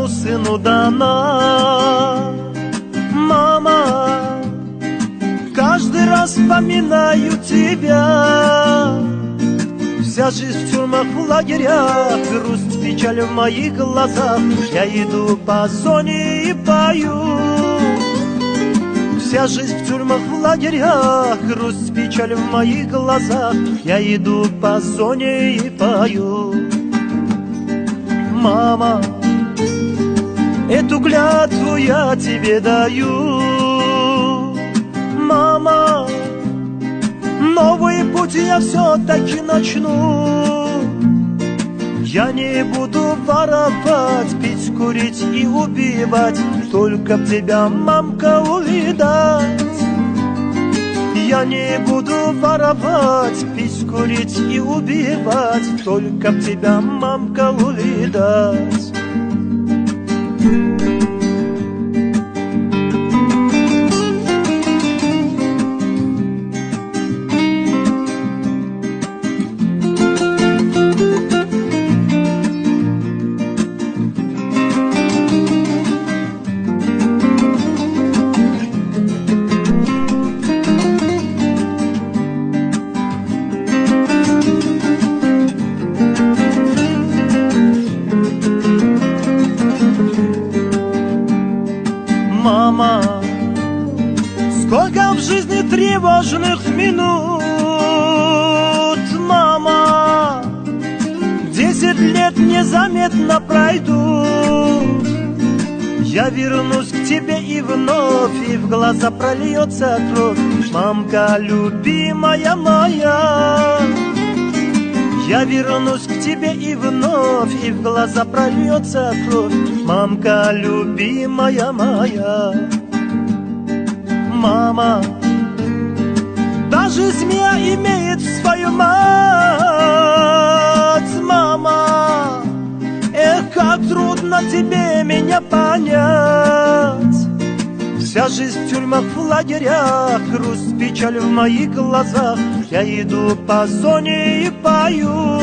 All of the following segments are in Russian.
каждому сыну дана. Мама, каждый раз вспоминаю тебя. Вся жизнь в тюрьмах, в лагерях, грусть, печаль в моих глазах. Я иду по зоне и пою. Вся жизнь в тюрьмах, в лагерях, грусть, печаль в моих глазах. Я иду по зоне и пою. Мама, эту клятву я тебе даю. Мама, новый путь я все-таки начну. Я не буду воровать, пить, курить и убивать, только б тебя, мамка, увидать. Я не буду воровать, пить, курить и убивать, только б тебя, мамка, увидать. Мама, сколько в жизни тревожных минут. Мама, 10 лет незаметно пройдут. Я вернусь к тебе и в глаза прольется кровь. Мамка, любимая моя, я вернусь к тебе и в глаза прольется кровь. Мамка, любимая моя. Мама, даже змея имеет свою мать. Мама, эх, как трудно тебе меня понять. Вся жизнь в тюрьмах, в лагерях, грусть, печаль в моих глазах. Я иду по зоне и пою.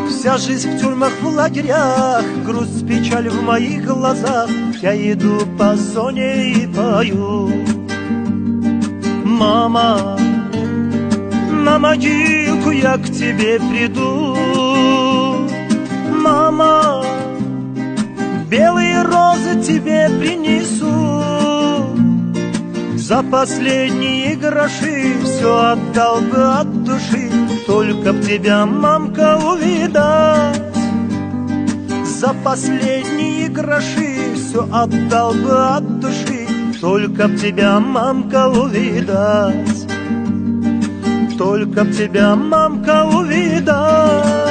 Вся жизнь в тюрьмах, в лагерях, грусть, печаль в моих глазах. Я иду по зоне и пою. Мама, на могилку я к тебе приду. Мама, белые розы тебе принесу. За последние гроши все отдал бы от души, только б тебя, мамка, увидать. За последние гроши все отдал бы от души, только б тебя, мамка, увидать. Только б тебя, мамка, увидать.